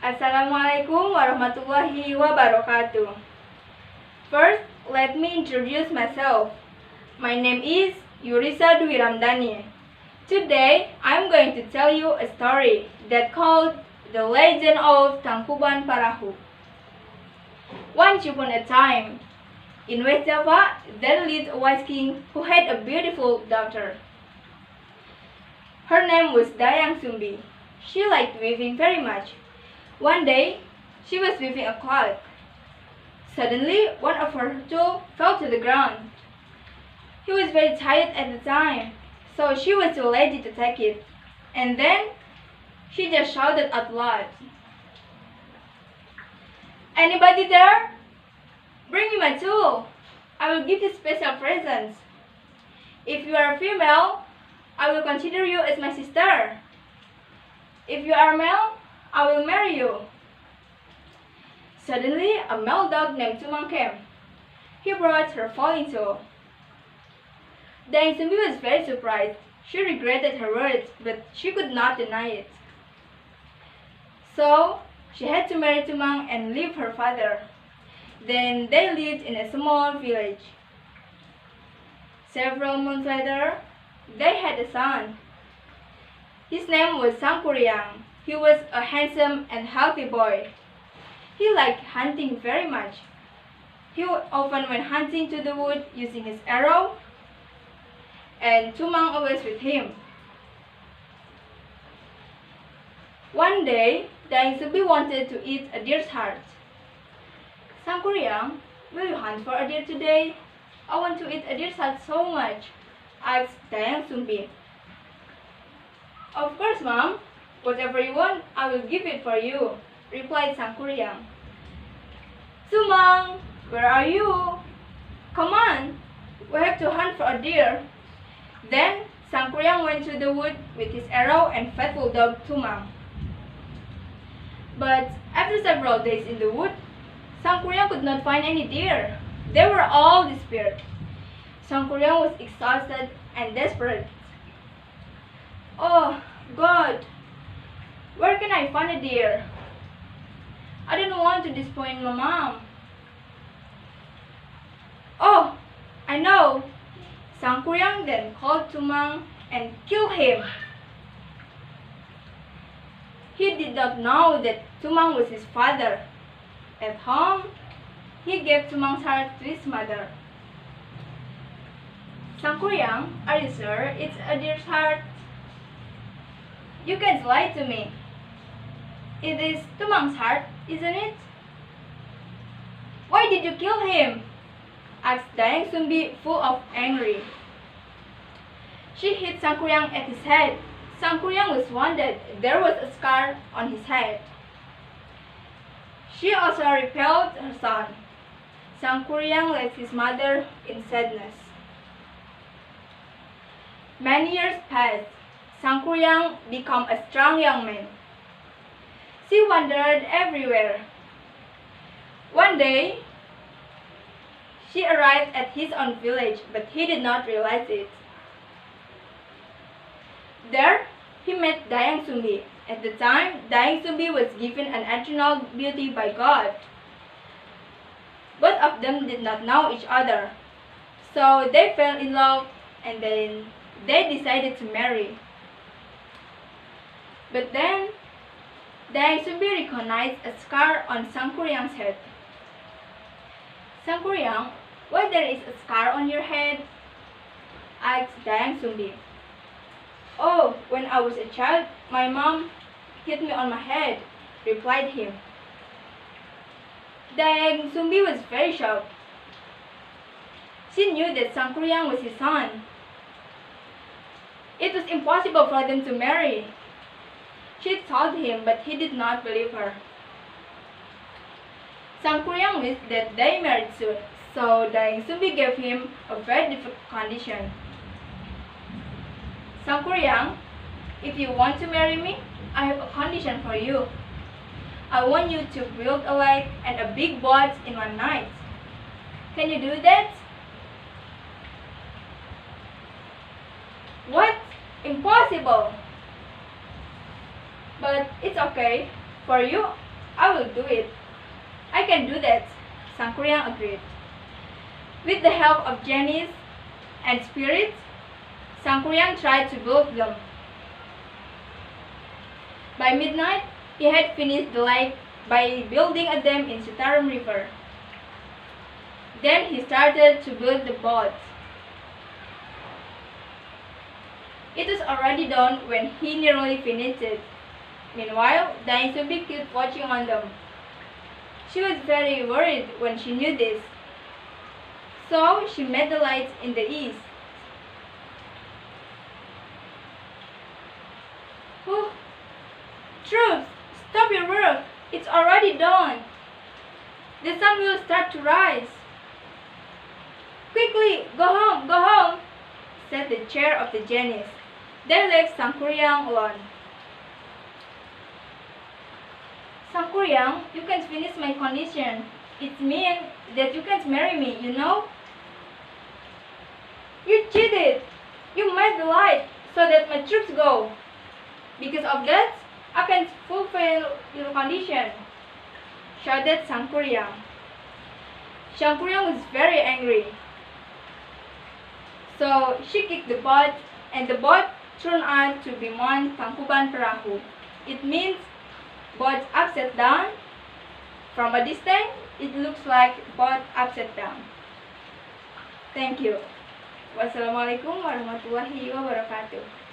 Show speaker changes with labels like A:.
A: Assalamualaikum warahmatullahi wabarakatuh. First, let me introduce myself. My name is Yurisa Dwi Ramdhani. Today, I'm going to tell you a story that called The Legend of Tangkuban Perahu. Once upon a time, in West Java, there lived a wise king who had a beautiful daughter. Her name was Dayang Sumbi. She liked weaving very much. One day, she was weaving a cloak. Suddenly, one of her tools fell to the ground. He was very tired at the time, so she was too lazy to take it. And then, she just shouted out loud, "Anybody there? Bring me my tool. I will give you special presents. If you are female, I will consider you as my sister. If you are male, I will marry you." Suddenly, a male dog named Tumang came. He brought her falling tool. Dayang Sumbi was very surprised. She regretted her words, but she could not deny it. So, she had to marry Tumang and leave her father. Then they lived in a small village. Several months later, they had a son. His name was Sangkuriang. He was a handsome and healthy boy. He liked hunting very much. He often went hunting to the wood using his arrow, and Tumang always with him. One day, Dayang Sumbi wanted to eat a deer's heart. "Sangkuriang, will you hunt for a deer today? I want to eat a deer's heart so much," asked Dayang Sumbi. "Of course, Mom. Whatever you want, I will give it for you," replied Sangkuriang. "Tumang, where are you? Come on, we have to hunt for a deer." Then Sangkuriang went to the wood with his arrow and faithful dog Tumang. But after several days in the wood, Sangkuriang could not find any deer. They were all disappeared. Sangkuriang was exhausted and desperate. "Oh, God! Where can I find a deer? I don't want to disappoint my mom." "Oh, I know!" Sangkuriang then called Tumang and killed him. He did not know that Tumang was his father. At home, he gave Tumang's heart to his mother. "Sangkuriang, are you sure it's a deer's heart? You can't lie to me. It is Tumang's heart, isn't it?" "Why did you kill him?" asked Dayang Sumbi, full of anger. She hit Sangkuriang at his head. Sangkuriang was wounded. There was a scar on his head. She also repelled her son. Sangkuriang left his mother in sadness. Many years passed. Sangkuriang became a strong young man. She wandered everywhere. One day, she arrived at his own village, but he did not realize it. There, he met Dayang Sumbi. At the time, Dayang Sumbi was given an eternal beauty by God. Both of them did not know each other, so they fell in love and then they decided to marry. But then, Dayang Sumbi recognized a scar on Sangkuriang's head. "Sangkuriang, why there is a scar on your head?" asked Dayang Sumbi. "Oh, when I was a child, my mom hit me on my head," replied him. Dayang Sumbi was very shocked. She knew that Sangkuriang was his son. It was impossible for them to marry. She told him, but he did not believe her. Sangkuriang wished that they married soon, so Dayang Sumbi gave him a very difficult condition. "Sangkuriang, if you want to marry me, I have a condition for you. I want you to build a lake and a big boat in one night. Can you do that?" "What? Impossible!" "But it's okay. For you, I will do it. I can do that, Sangkuriang agreed. With the help of genies and spirits, Sangkuriang tried to build them. By midnight, he had finished the lake by building a dam in Citarum River. Then he started to build the boat. It was already dawn when he nearly finished it. Meanwhile, Dai Subi kept watching on them. She was very worried when she knew this. So she made the lights in the east. Oh, troops, stop your work. It's already dawn. The sun will start to rise. Quickly, go home, said the chair of the genies. They left Sangkuriang alone. Sangkuriang, you can't finish my condition. It means that you can't marry me, you know? You cheated! You made the light so that my troops go. Because of that, I can't fulfill your condition, shouted Sangkuriang. Sangkuriang was very angry. So she kicked the boat, and the boat turned out to be one Tangkuban Perahu. It means boat upside down. From a distance, it looks like boat upside down. Thank you. Wassalamualaikum warahmatullahi wabarakatuh.